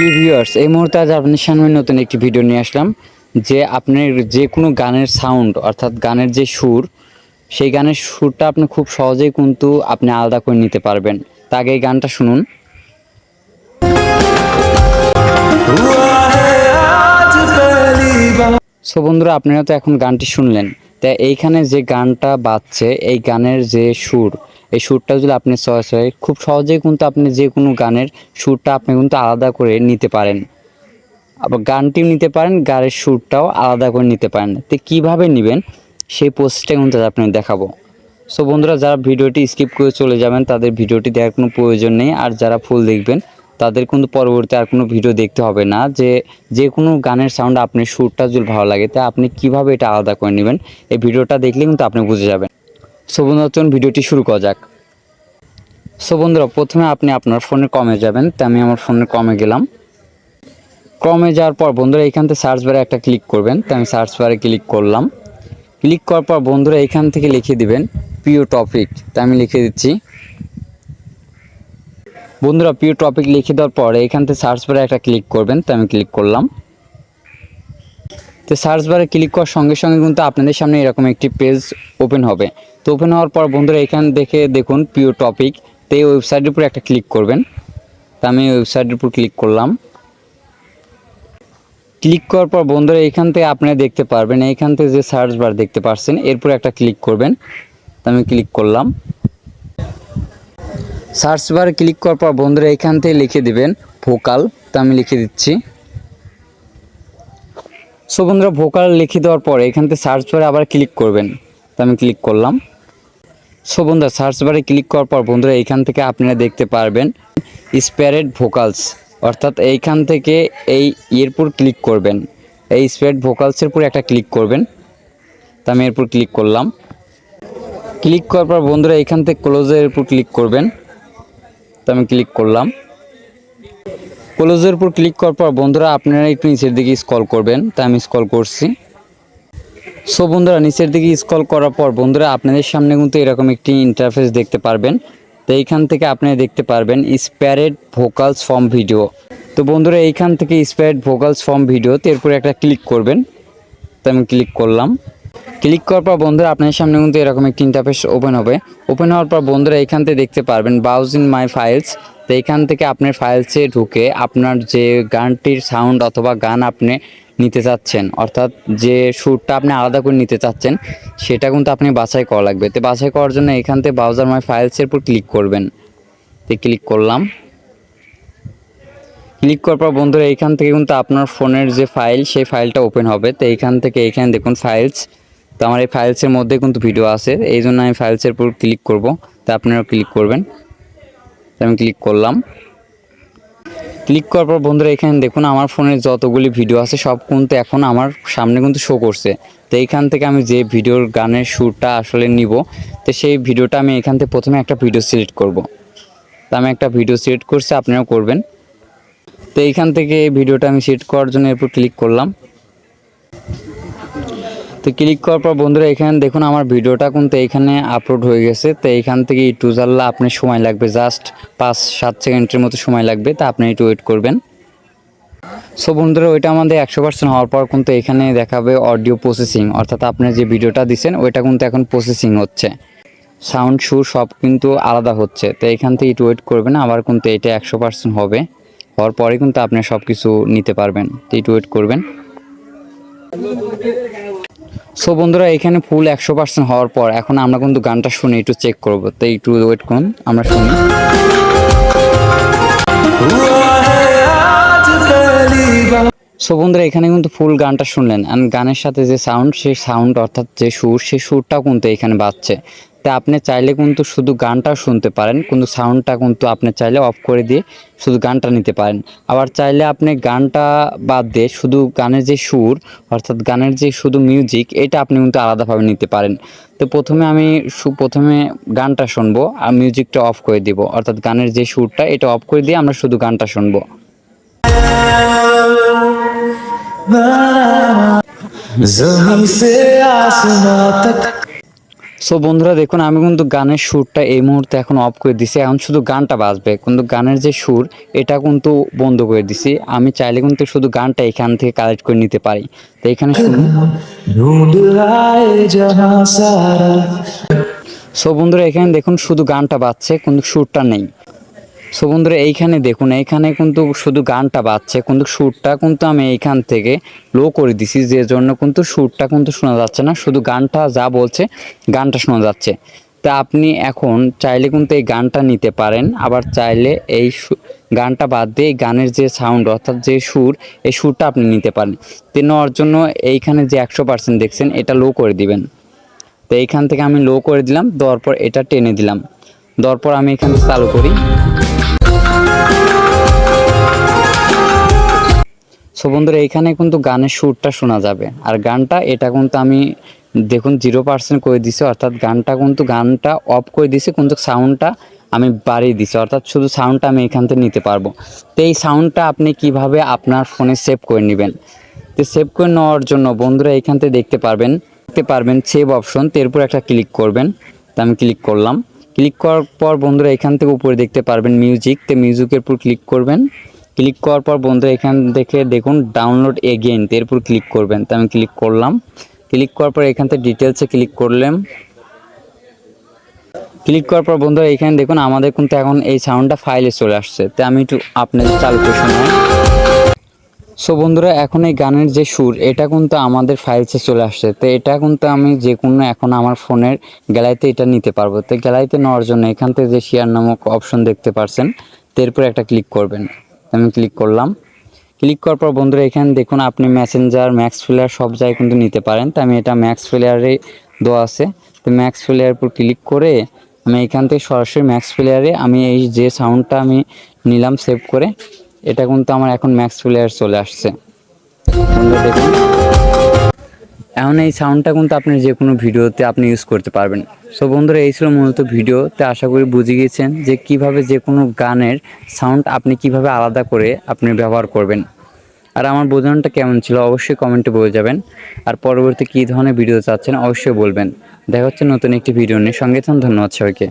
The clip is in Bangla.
কি ভিউয়ার্স, এই মুহূর্তে আজ আপনার সামনে নতুন একটি ভিডিও নিয়ে আসলাম যে আপনার যে কোনো গানের সাউন্ড অর্থাৎ গানের যে সুর, সেই গানের সুরটা আপনি খুব সহজেই কিন্তু আপনি আলাদা করে নিতে পারবেন। তা আগে এই গানটা শুনুন। সো বন্ধুরা, আপনারা তো এখন গানটি শুনলেন। তা এইখানে যে গানটা বাজছে, এই গানের যে সুর, এই সুরটা যদি আপনি খুব সহজেই কিন্তু আপনি যে কোনো গানের সুরটা আপনি কিন্তু আলাদা করে নিতে পারেন। আবার গানটিও নিতে পারেন, গানের সুরটাও আলাদা করে নিতে পারেন। তো কীভাবে নেবেন সেই প্রসেসটা কিন্তু আপনি দেখাবো। সো বন্ধুরা, যারা ভিডিওটি স্কিপ করে চলে যাবেন তাদের ভিডিওটি দেখার কোনো প্রয়োজন নেই, আর যারা ফুল দেখবেন তাদের কিন্তু পরবর্তী আর কোনো ভিডিও দেখতে হবে না। যে কোনো গানের সাউন্ড আপনি সুরটা যদি ভালো লাগে তা আপনি কিভাবে এটা আলাদা করে নেবেন, এই ভিডিওটা দেখলে কিন্তু আপনি বুঝে যাবেন। সো বন্ধুরা, চলুন ভিডিওটি শুরু করা যাক। সো বন্ধুরা, প্রথমে আপনি আপনার ফোনে কমে যাবেন। তা আমি আমার ফোনে কমে গেলাম। ক্রমে যাওয়ার পর বন্ধুরা এইখান থেকে সার্চ বারে একটা ক্লিক করবেন। তো আমি সার্চ বারে ক্লিক করলাম। ক্লিক করার পর বন্ধুরা এইখান থেকে লিখে দিবেন প্রিয় টপিক। তা আমি লিখে দিচ্ছি। বন্ধুরা, প্রিয় টপিক লিখে দেওয়ার পর এইখান থেকে সার্চ বারে একটা ক্লিক করবেন। তো আমি ক্লিক করলাম। তো সার্চ বারে ক্লিক করার সঙ্গে সঙ্গে কিন্তু আপনাদের সামনে এরকম একটি পেজ ওপেন হবে। তো ওপেন হওয়ার পর বন্ধুরা এখান দেখে দেখুন প্রিয় টপিক। তো এই ওয়েবসাইটের উপর একটা ক্লিক করবেন। তা আমি ওয়েবসাইটের উপর ক্লিক করলাম। ক্লিক করার পর বন্ধুরা এইখান থেকে আপনারা দেখতে পারবেন, এইখান থেকে যে সার্চ বার দেখতে পাচ্ছেন এরপর একটা ক্লিক করবেন। তো আমি ক্লিক করলাম। সার্চ বারে ক্লিক করার পর বন্ধুরা এইখান থেকে লিখে দিবেন ভোকাল। তো আমি লিখে দিচ্ছি। সো বন্ধুরা, ভোকাল লিখে দেওয়ার পর এখান থেকে সার্চ বারে আবার ক্লিক করবেন। তো আমি ক্লিক করলাম। সো বন্ধুরা, সার্চ বারে ক্লিক করার পর বন্ধুরা এইখান থেকে আপনারা দেখতে পারবেন স্প্যারেড ভোকালস, অর্থাৎ এইখান থেকে এই এরপর ক্লিক করবেন। এই স্প্যারেড ভোকালসের উপর একটা ক্লিক করবেন। তো আমি এরপর ক্লিক করলাম। ক্লিক করার পর বন্ধুরা এইখান থেকে ক্লোজের উপর ক্লিক করবেন। তো আমি ক্লিক করলাম। ক্লোজের উপর ক্লিক করার পর বন্ধুরা আপনারা একটু নিচের দিকে স্ক্রল করবেন। তা আমি স্ক্রল করছি। সো বন্ধুরা, নিচের দিকে স্ক্রল করার পর বন্ধুরা আপনাদের সামনে কিন্তু এরকম একটি ইন্টারফেস দেখতে পারবেন। তো এইখান থেকে আপনারা দেখতে পারবেন স্প্যারেড ভোকালস ফ্রম ভিডিও। তো বন্ধুরা এইখান থেকে স্প্যারেড ভোকালস ফ্রম ভিডিও, তো এরপরে একটা ক্লিক করবেন। তো আমি ক্লিক করলাম। ক্লিক করার পর বন্ধুরা আপনার সামনে কিন্তু এরকম একটি ইন্টারফেস ওপেন হবে। ওপেন হওয়ার পর বন্ধুরা এখান থেকে দেখতে পারবেন ব্রাউজ ইন মাই ফাইলস। তো এইখান থেকে আপনার ফাইলসে ঢুকে আপনার যে গানটির সাউন্ড অথবা গান আপনি নিতে চাচ্ছেন, অর্থাৎ যে সুরটা আপনি আলাদা করে নিতে চাচ্ছেন, সেটা কিন্তু আপনি বাছাই করা লাগবে। তো বাছাই করার জন্য এখান থেকে ব্রাউজার মাই ফাইলসের উপর ক্লিক করবেন। তো ক্লিক করলাম। ক্লিক করার পর বন্ধুরা এইখান থেকে কিন্তু আপনার ফোনের যে ফাইল, সেই ফাইলটা ওপেন হবে। তো এইখান থেকে এইখানে দেখুন ফাইলস। তো আমার এই ফাইলসের মধ্যে কিন্তু ভিডিও আছে, এই জন্য আমি ফাইলসের উপর ক্লিক করব। তো আপনারাও ক্লিক করবেন। তো আমি ক্লিক করলাম। ক্লিক করার পর বন্ধুরা এখানে দেখুন আমার ফোনের যতগুলি ভিডিও আছে সব কিন্তু এখন আমার সামনে কিন্তু শো করছে। তো এইখান থেকে আমি যে ভিডিওর গানের সুরটা আসলে নিব, তো সেই ভিডিওটা আমি এখান থেকে প্রথমে একটা ভিডিও সিলেক্ট করব। তো আমি একটা ভিডিও সিলেক্ট করছি, আপনারাও করবেন। তো এইখান থেকে এই ভিডিওটা আমি সিলেক্ট করার জন্য এরপর ক্লিক করলাম। তো ক্লিক করার পর বন্ধুরা এখানে দেখুন আমার ভিডিওটা কিন্তু এইখানে আপলোড হয়ে গেছে। তো এইখান থেকে একটু জানলা আপনার সময় লাগবে, জাস্ট 5-7 সেকেন্ডের মতো সময় লাগবে। তা আপনি একটু ওয়েট করবেন। সো বন্ধুরা, ওইটা আমাদের 100% হওয়ার পর কিন্তু এখানে দেখাবে অডিও প্রসেসিং, অর্থাৎ আপনি যে ভিডিওটা দিচ্ছেন ওইটা কিন্তু এখন প্রসেসিং হচ্ছে, সাউন্ড সুর সব কিন্তু আলাদা হচ্ছে। তো এখান থেকে একটু ওয়েট করবেন, আবার কিন্তু এটা 100% হবে। হওয়ার পরে কিন্তু আপনি সব কিছু নিতে পারবেন। তো একটু ওয়েট করবেন। সো বন্ধুরা, এখানে ফুল 100% হওয়ার পর এখন আমরা কিন্তু গানটা শুনে একটু চেক করব। তো একটু ওয়েট করুন, আমরা শুনি। সো বন্ধুরা, এখানে কিন্তু ফুল গানটা শুনলেন, আর গানের সাথে যে সাউন্ড, সেই সাউন্ড অর্থাৎ যে সুর, সেই সুরটাও কিন্তু এখানে বাজছে। তা আপনি চাইলে কিন্তু শুধু গানটাও শুনতে পারেন, কিন্তু সাউন্ডটা কিন্তু আপনি চাইলে অফ করে দিয়ে শুধু গানটা নিতে পারেন। আবার চাইলে আপনি গানটা বাদ দিয়ে শুধু গানের যে সুর, অর্থাৎ গানের যে শুধু মিউজিক, এটা আপনি কিন্তু আলাদাভাবে নিতে পারেন। তো প্রথমে গানটা শুনবো আর মিউজিকটা অফ করে দিব, অর্থাৎ গানের যে সুরটা এটা অফ করে দিয়ে আমরা শুধু গানটা শুনবো। जमीन से आसमां तक। সো বন্ধুরা দেখুন, আমি কিন্তু গানের সুরটা এই মুহূর্তে এখন অফ করে দিছি। এখন শুধু গানটা বাজবে, কিন্তু গানের যে সুর এটা কিন্তু বন্ধ করে দিছি। আমি চাইলে কিন্তু শুধু গানটা এখান থেকে কালেক্ট করে নিতে পারি। তো এখানে শুনুন। সো বন্ধুরা এখানে দেখুন শুধু গানটা বাজছে, কিন্তু সুরটা নেই। সো বন্ধুরা এইখানে দেখুন, এইখানে কিন্তু শুধু গানটা বাজছে, কিন্তু সুরটা কিন্তু আমি এইখান থেকে লো করে দিছি, যে জন্য কিন্তু সুরটা কিন্তু শোনা যাচ্ছে না, শুধু গানটা যা বলছে গানটা শোনা যাচ্ছে। তা আপনি এখন চাইলে কিন্তু এই গানটা নিতে পারেন, আবার চাইলে এই গানটা বাদ দিয়ে এই গানের যে সাউন্ড অর্থাৎ যে সুর, এই সুরটা আপনি নিতে পারেন। তো নেওয়ার জন্য এইখানে যে 100% দেখছেন এটা লো করে দিবেন। তো এইখান থেকে আমি লো করে দিলাম, দেওয়ার পর এটা টেনে দিলাম, দেওয়ার পর আমি এখানে চালু করি। সো বন্ধুরা এইখানে কিন্তু গানের সুরটা শোনা যাবে, আর গানটা এটা কিন্তু আমি দেখুন 0% করে দিছি, অর্থাৎ গানটা অফ করে দিছি, কিন্তু সাউন্ডটা আমি বাড়িয়ে দিছি, অর্থাৎ শুধু সাউন্ডটা আমি এখান থেকে নিতে পারবো। তো এই সাউন্ডটা আপনি কিভাবে আপনার ফোনে সেভ করে নেবেন? তো সেভ করে নেওয়ার জন্য বন্ধুরা এইখান থেকে দেখতে পারবেন সেভ অপশন, এরপর একটা ক্লিক করবেন। তো আমি ক্লিক করলাম। ক্লিক করার পর বন্ধুরা এখান থেকে উপরে দেখতে পারবেন মিউজিক, তো মিউজিকের উপর ক্লিক করবেন। ক্লিক করার পর বন্ধুরা এখান থেকে দেখুন ডাউনলোড এগেইন, এরপর ক্লিক করবেন। তো আমি ক্লিক করলাম। ক্লিক করার পর এখান থেকে ডিটেলসে ক্লিক করলাম। ক্লিক করার পর বন্ধুরা এখানে দেখুন আমাদের কিন্তু এখন এই সাউন্ডটা ফাইলে চলে আসছে। তো আমি একটু আপনাদের চালু করে শোনাই। সো বন্ধুরা এখন এই গানের যে সুর এটা কিন্তু আমাদের ফাইলসে চলে আসছে। তো এটা কিন্তু আমি যে কোনো এখন আমার ফোনের গ্যালারিতে এটা নিতে পারবো। তো গ্যালারিতে নেওয়ার জন্য এখান থেকে যে শেয়ার নামক অপশন দেখতে পারছেন, তো এরপর একটা ক্লিক করবেন। আমি ক্লিক করলাম। ক্লিক করার পর বন্ধুরা এখানে দেখুন আপনি মেসেঞ্জার, ম্যাক্স প্লেয়ার সব জায়গায় কিন্তু নিতে পারেন। তো আমি এটা ম্যাক্স প্লেয়ারে দেওয়া আছে। তো ম্যাক্স প্লেয়ারের উপর ক্লিক করে আমি এখান থেকে সরাসরি ম্যাক্স প্লেয়ারে আমি এই যে সাউন্ডটা আমি নিলাম সেভ করে, এটা কিন্তু আমার এখন ম্যাক্স প্লেয়ার চলে আসছে। বন্ধুরা দেখুন, এখন এই সাউন্ডটা কিন্তু আপনি যে কোনো ভিডিওতে আপনি ইউজ করতে পারবেন। সো বন্ধুরা এই ছিল মূলত ভিডিওতে, আশা করি বুঝে গিয়েছেন যে কিভাবে যে কোনো গানের সাউন্ড আপনি কিভাবে আলাদা করে আপনি ব্যবহার করবেন। আর আমার বোঝানোটা কেমন ছিল অবশ্যই কমেন্টে বলে যাবেন। আর পরবর্তী কী ধরনের ভিডিও চাচ্ছেন অবশ্যই বলবেন। দেখা হচ্ছে নতুন একটি ভিডিও নিয়ে। সঙ্গে থাকুন। ধন্যবাদ সবাইকে।